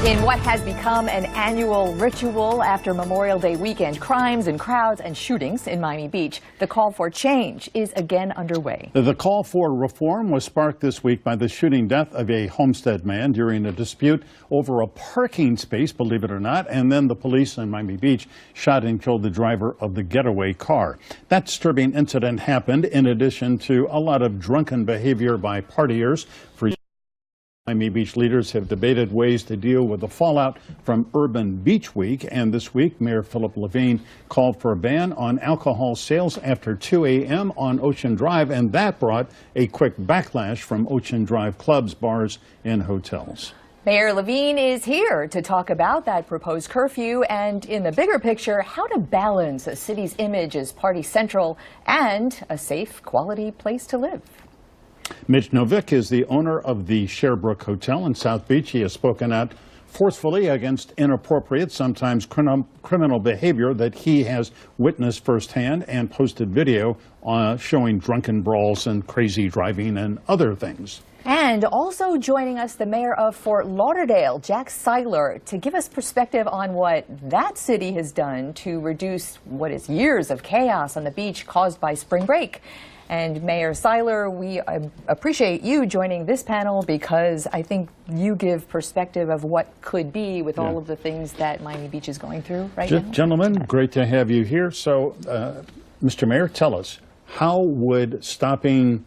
In what has become an annual ritual after Memorial Day weekend, crimes and crowds and shootings in Miami Beach, the call for change is again underway. The call for reform was sparked this week by the shooting death of a Homestead man during a dispute over a parking space, believe it or not, and then the police in Miami Beach shot and killed the driver of the getaway car. That disturbing incident happened in addition to a lot of drunken behavior by partiers. For Miami Beach leaders have debated ways to deal with the fallout from Urban Beach Week, and this week Mayor Philip Levine called for a ban on alcohol sales after 2 a.m. on Ocean Drive, and that brought a quick backlash from Ocean Drive clubs, bars, and hotels. Mayor Levine is here to talk about that proposed curfew and, in the bigger picture, how to balance a city's image as party central and a safe, quality place to live. Mitch Novick is the owner of the Sherbrooke Hotel in South Beach. He has spoken out forcefully against inappropriate, sometimes criminal behavior that he has witnessed firsthand and posted video showing drunken brawls and crazy driving and other things. And also joining us, the mayor of Fort Lauderdale, Jack Seiler, to give us perspective on what that city has done to reduce what is years of chaos on the beach caused by spring break. And Mayor Seiler, we appreciate you joining this panel because I think you give perspective of what could be with all of the things that Miami Beach is going through right now. Gentlemen, great to have you here. So, Mr. Mayor, tell us, how would stopping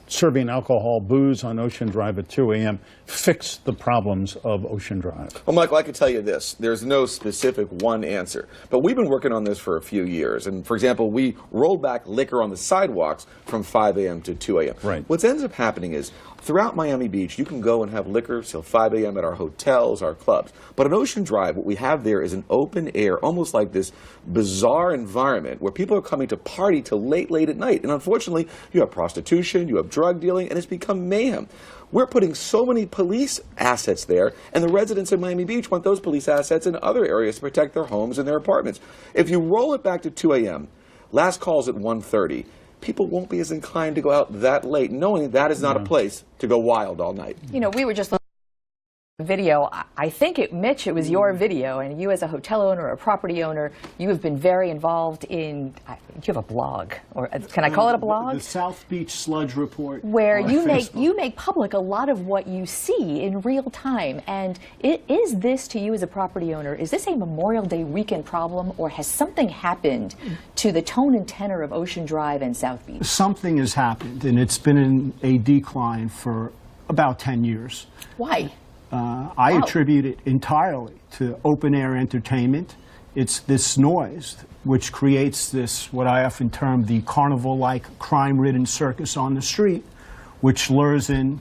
serving alcohol, booze on Ocean Drive at 2 a.m. fix the problems of Ocean Drive? Well, Michael, I can tell you this. There's no specific one answer. But we've been working on this for a few years. And, for example, we rolled back liquor on the sidewalks from 5 a.m. to 2 a.m. Right. What ends up happening is, throughout Miami Beach, you can go and have liquor till 5 a.m. at our hotels, our clubs. But on Ocean Drive, what we have there is an open air, almost like this bizarre environment where people are coming to party till late at night. And unfortunately, you have prostitution, you have drug dealing, and it's become mayhem. We're putting so many police assets there, and the residents of Miami Beach want those police assets in other areas to protect their homes and their apartments. If you roll it back to 2 a.m., last call's at 1:30. People won't be as inclined to go out that late, knowing that is not a place to go wild all night. You know, we were just looking at a video. I think, Mitch, it was your video, and you as a hotel owner or a property owner, you have been very involved in, you have a blog, or can I call it a blog? The South Beach Sludge Report. Where you make public a lot of what you see in real time. And is this, to you as a property owner, is this a Memorial Day weekend problem, or has something happened to the tone and tenor of Ocean Drive and South Beach? Something has happened, and it's been in a decline for about 10 years. Why? I attribute it entirely to open-air entertainment. It's this noise which creates this, what I often term the carnival-like crime-ridden circus on the street, which lures in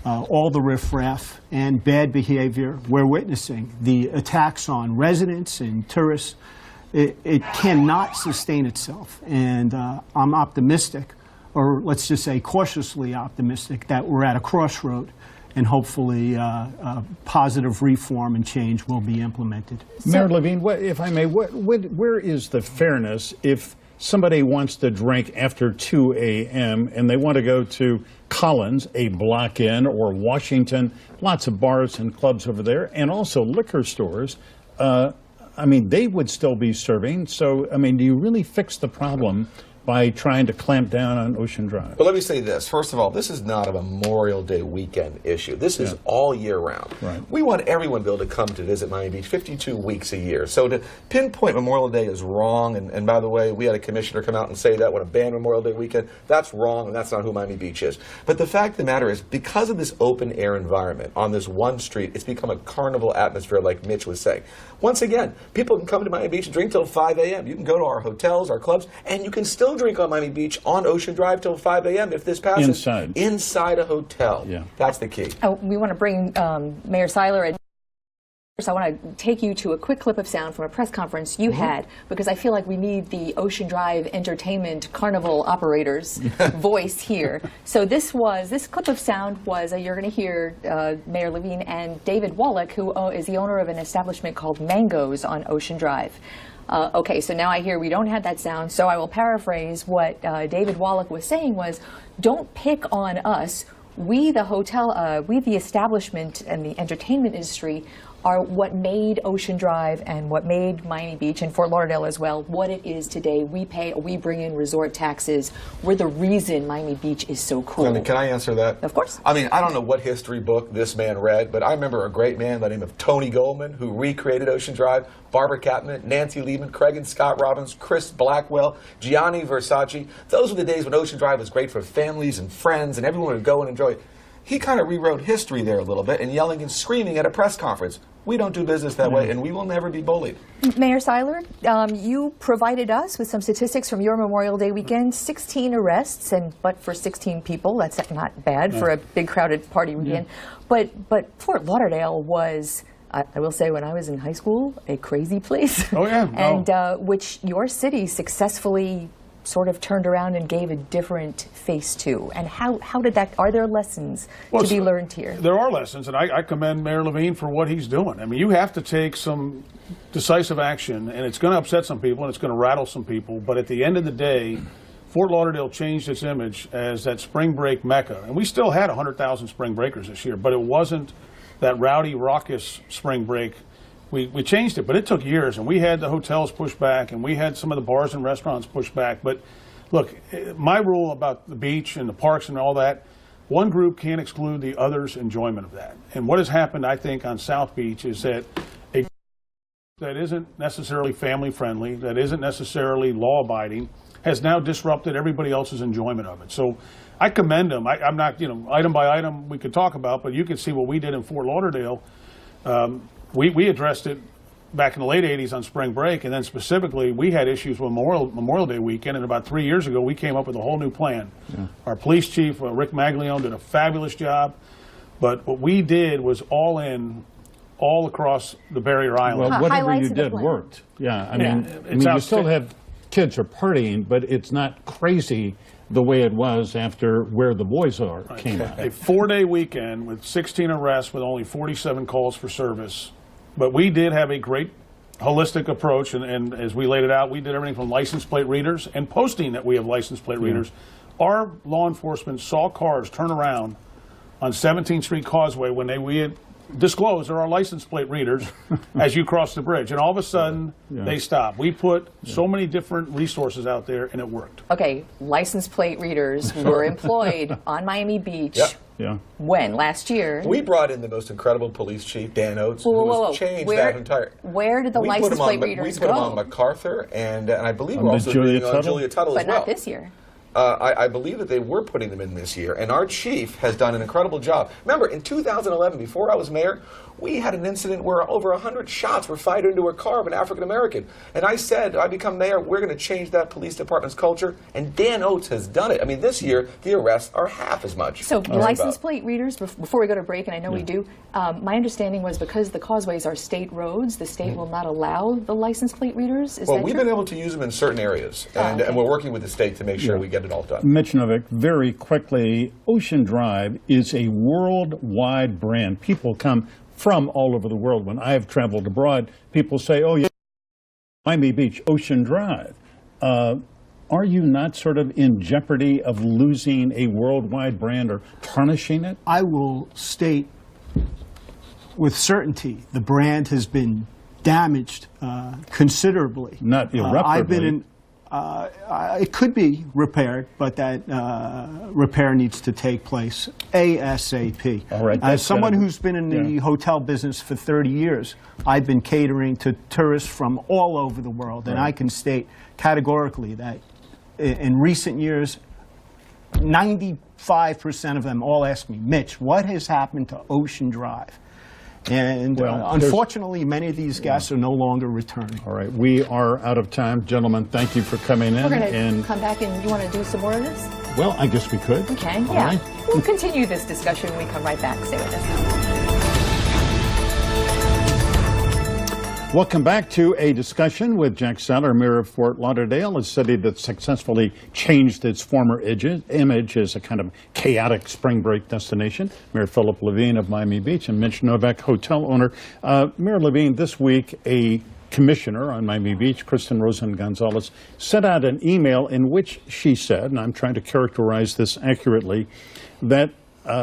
all the riffraff and bad behavior we're witnessing. The attacks on residents and tourists, it cannot sustain itself. And I'm optimistic, or let's just say cautiously optimistic, that we're at a crossroad, and hopefully positive reform and change will be implemented. Mayor Levine, if I may, where is the fairness if somebody wants to drink after 2 a.m. and they want to go to Collins, a block in, or Washington, lots of bars and clubs over there, and also liquor stores? I mean, they would still be serving. So, I mean, do you really fix the problem by trying to clamp down on Ocean Drive? But let me say this. First of all, this is not a Memorial Day weekend issue. This is all year round. Right. We want everyone to be able to come to visit Miami Beach 52 weeks a year. So to pinpoint Memorial Day is wrong, and by the way, we had a commissioner come out and say that when a ban Memorial Day weekend, that's wrong, and that's not who Miami Beach is. But the fact of the matter is, because of this open air environment on this one street, it's become a carnival atmosphere, like Mitch was saying. Once again, people can come to Miami Beach and drink till 5 a.m. You can go to our hotels, our clubs, and you can still drink on Miami Beach on Ocean Drive till 5 a.m. if this passes. Inside a hotel. Yeah. That's the key. We want to bring Mayor Seiler in. I want to take you to a quick clip of sound from a press conference you had, because I feel like we need the Ocean Drive Entertainment Carnival operators voice here. So this clip of sound was, you're going to hear Mayor Levine and David Wallach, who is the owner of an establishment called Mangoes on Ocean Drive. Okay, so now I hear we don't have that sound, so I will paraphrase what David Wallach was saying was, don't pick on us. we, the hotel, we, the establishment and the entertainment industry, are what made Ocean Drive and what made Miami Beach and Fort Lauderdale as well what it is today. We bring in resort taxes. We're the reason Miami Beach is so cool. I mean, can I answer that? Of course. I mean, I don't know what history book this man read, but I remember a great man by the name of Tony Goldman who recreated Ocean Drive, Barbara Capman, Nancy Liebman, Craig and Scott Robbins, Chris Blackwell, Gianni Versace. Those were the days when Ocean Drive was great for families and friends and everyone would go and enjoy it. He kind of rewrote history there a little bit and yelling and screaming at a press conference. We don't do business that way, and we will never be bullied. Mayor Seiler, you provided us with some statistics from your Memorial Day weekend. 16 arrests, but for 16 people, that's not bad for a big crowded party weekend. But Fort Lauderdale was, I will say, when I was in high school, a crazy place. Oh yeah, and which your city successfully sort of turned around and gave a different face to. And how did that, are there lessons to be learned here? There are lessons, and I commend Mayor Levine for what he's doing. I mean, you have to take some decisive action, and it's going to upset some people, and it's going to rattle some people, but at the end of the day, Fort Lauderdale changed its image as that spring break mecca. And we still had 100,000 spring breakers this year, but it wasn't that rowdy, raucous spring break. We changed it, but it took years, and we had the hotels push back, and we had some of the bars and restaurants push back. But look, my rule about the beach and the parks and all that, one group can't exclude the other's enjoyment of that. And what has happened, I think, on South Beach is that a that isn't necessarily family friendly, that isn't necessarily law abiding, has now disrupted everybody else's enjoyment of it. So I commend them. I'm not, item by item we could talk about, but you can see what we did in Fort Lauderdale. We addressed it back in the late 80s on spring break, and then specifically we had issues with Memorial Day weekend, and about 3 years ago we came up with a whole new plan. Yeah. Our police chief, Rick Maglione, did a fabulous job, but what we did was all across the barrier island. Well, whatever you did worked. Yeah, I mean, you still have kids are partying, but it's not crazy the way it was after Where the Boys Are came out. A 4-day weekend with 16 arrests with only 47 calls for service. But we did have a great holistic approach, and as we laid it out, we did everything from license plate readers and posting that we have license plate readers. Our law enforcement saw cars turn around on 17th Street Causeway when we had disclosed there are license plate readers as you cross the bridge, and all of a sudden they stopped. We put so many different resources out there, and it worked. Okay, license plate readers were employed on Miami Beach. Yep. Yeah. When? Last year? We brought in the most incredible police chief, Dan Oates, whoa. who's changed that entire... Where did the license plate readers go? We put them on MacArthur, and I believe we're also doing on Julia Tuttle as well. But not this year. I believe that they were putting them in this year, and our chief has done an incredible job. Remember, in 2011, before I was mayor, we had an incident where over 100 shots were fired into a car of an African American. And I said, I become mayor, we're going to change that police department's culture, and Dan Oates has done it. I mean, this year, the arrests are half as much. So license plate readers, before we go to break, and I know we do, my understanding was because the causeways are state roads, the state will not allow the license plate readers? Is that we've true? been able to use them in certain areas, and we're working with the state to make sure we get it all done. Mitch Novick, very quickly, Ocean Drive is a worldwide brand. People come from all over the world. When I have traveled abroad, people say, oh, yeah, Miami Beach, Ocean Drive. Are you not sort of in jeopardy of losing a worldwide brand or tarnishing it? I will state with certainty the brand has been damaged considerably. Not irreparably. I've been in. It could be repaired, but that repair needs to take place ASAP. All right, as someone who's been in the hotel business for 30 years, I've been catering to tourists from all over the world, and I can state categorically that in recent years, 95% of them all ask me, Mitch, what has happened to Ocean Drive? And unfortunately, many of these guests are no longer returning. All right, we are out of time. Gentlemen, thank you for coming in. We're going to come back, and you want to do some more of this? Well, I guess we could. Okay, All yeah. right. We'll continue this discussion when we come right back. Stay with us. Welcome back to a discussion with Jack Seiler, Mayor of Fort Lauderdale, a city that successfully changed its former image as a kind of chaotic spring break destination. Mayor Philip Levine of Miami Beach and Mitch Novick, hotel owner. Mayor Levine, this week a commissioner on Miami Beach, Kristen Rosen Gonzalez, sent out an email in which she said, and I'm trying to characterize this accurately, that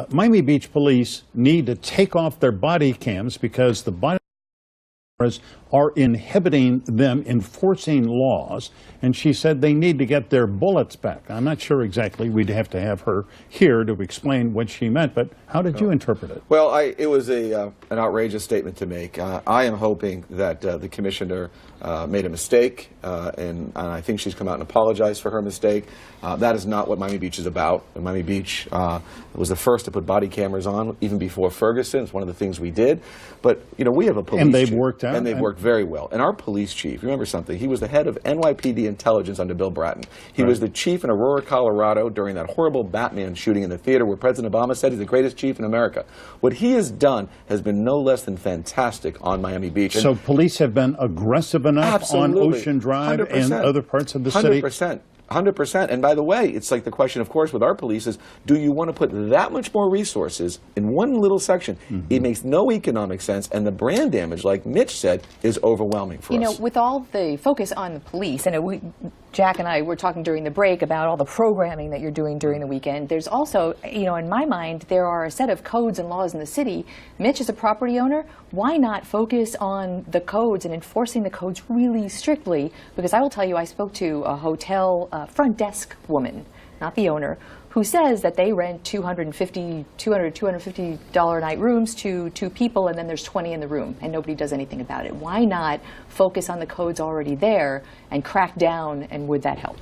Miami Beach police need to take off their body cams because the body cameras are inhibiting them enforcing laws, and she said they need to get their bullets back. I'm not sure exactly. We'd have to have her here to explain what she meant, but how did you interpret it? Well, it was an outrageous statement to make. I am hoping that the commissioner made a mistake, and I think she's come out and apologized for her mistake. That is not what Miami Beach is about. And Miami Beach was the first to put body cameras on, even before Ferguson. It's one of the things we did. But, you know, we have a police and they've chief, worked out. And they've worked very well. And our police chief, remember something, he was the head of NYPD intelligence under Bill Bratton. He was the chief in Aurora, Colorado during that horrible Batman shooting in the theater where President Obama said he's the greatest chief in America. What he has done has been no less than fantastic on Miami Beach. And so police have been aggressive enough on Ocean Drive 100%. and other parts of the city? 100%. And by the way, it's like the question, of course, with our police is, do you want to put that much more resources in one little section? It makes no economic sense, and the brand damage, like Mitch said, is overwhelming for us. You know, with all the focus on the police, and Jack and I were talking during the break about all the programming that you're doing during the weekend. There's also, you know, in my mind, there are a set of codes and laws in the city. Mitch is a property owner. Why not focus on the codes and enforcing the codes really strictly? Because I will tell you, I spoke to a hotel front desk woman, not the owner, who says that they rent $250 a night rooms to 2 people, and then there's 20 in the room, and nobody does anything about it. Why not focus on the codes already there and crack down, and would that help?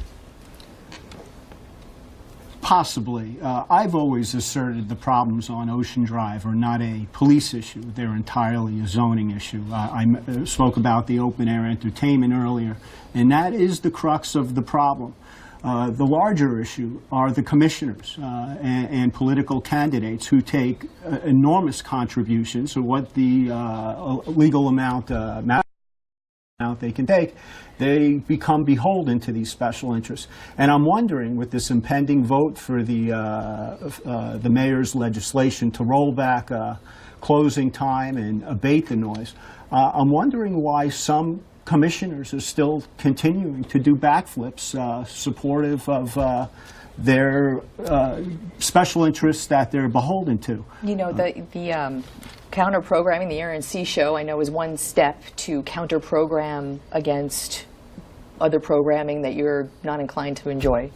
Possibly. I've always asserted the problems on Ocean Drive are not a police issue. They're entirely a zoning issue. I spoke about the open-air entertainment earlier, and that is the crux of the problem. The larger issue are the commissioners and political candidates who take enormous contributions of what the legal amount they can take. They become beholden to these special interests. And I'm wondering, with this impending vote for the mayor's legislation to roll back closing time and abate the noise, I'm wondering why some commissioners are still continuing to do backflips supportive of their special interests that they're beholden to. You know, the counter-programming, the RNC show, I know, is one step to counter-program against other programming that you're not inclined to enjoy.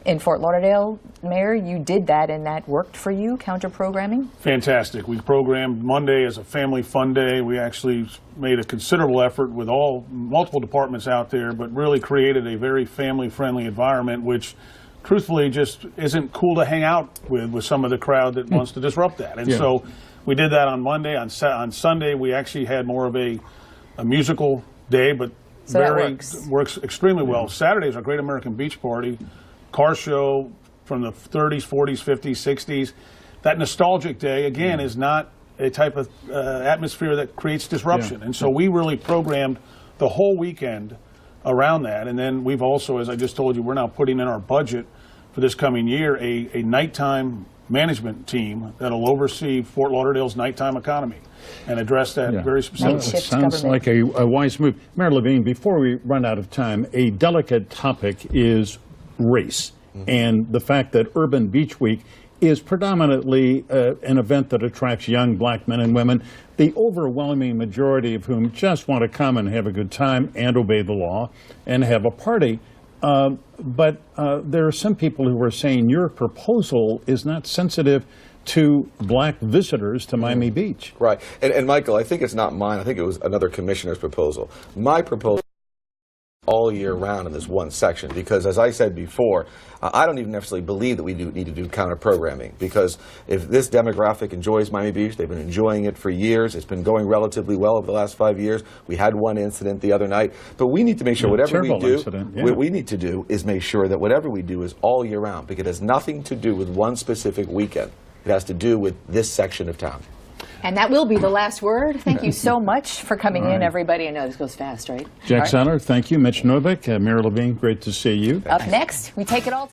In Fort Lauderdale, Mayor, you did that, and that worked for you, counter-programming? Fantastic. We programmed Monday as a family fun day. We actually made a considerable effort with multiple departments out there, but really created a very family-friendly environment, which truthfully just isn't cool to hang out with some of the crowd that wants to disrupt that. And so we did that on Monday. On Sunday, we actually had more of a musical day, but so works extremely well. Saturday is our Great American Beach Party, car show from the 30s, 40s, 50s, 60s. That nostalgic day, again, is not a type of atmosphere that creates disruption. And so we really programmed the whole weekend around that. And then we've also, as I just told you, we're now putting in our budget for this coming year a nighttime management team that'll oversee Fort Lauderdale's nighttime economy and address that very specifically. Well, it sounds like a wise move. Mayor Levine, before we run out of time, a delicate topic is race and the fact that Urban Beach Week is predominantly an event that attracts young black men and women, the overwhelming majority of whom just want to come and have a good time and obey the law and have a party. But there are some people who are saying your proposal is not sensitive to black visitors to Miami Beach. Right. And Michael, I think it's not mine. I think it was another commissioner's proposal. My proposal all year round in this one section, because as I said before, I don't even necessarily believe that we need to do counter-programming, because if this demographic enjoys Miami Beach, they've been enjoying it for years, it's been going relatively well over the last 5 years. We had one incident the other night, but we need to make sure whatever we do, what we need to do is make sure that whatever we do is all year round, because it has nothing to do with one specific weekend. It has to do with this section of town. And that will be the last word. Thank you so much for coming in, everybody. I know this goes fast, right? Jack Seiler, thank you. Mitch Novick, Mayor Levine, great to see you. Up next, we take it all.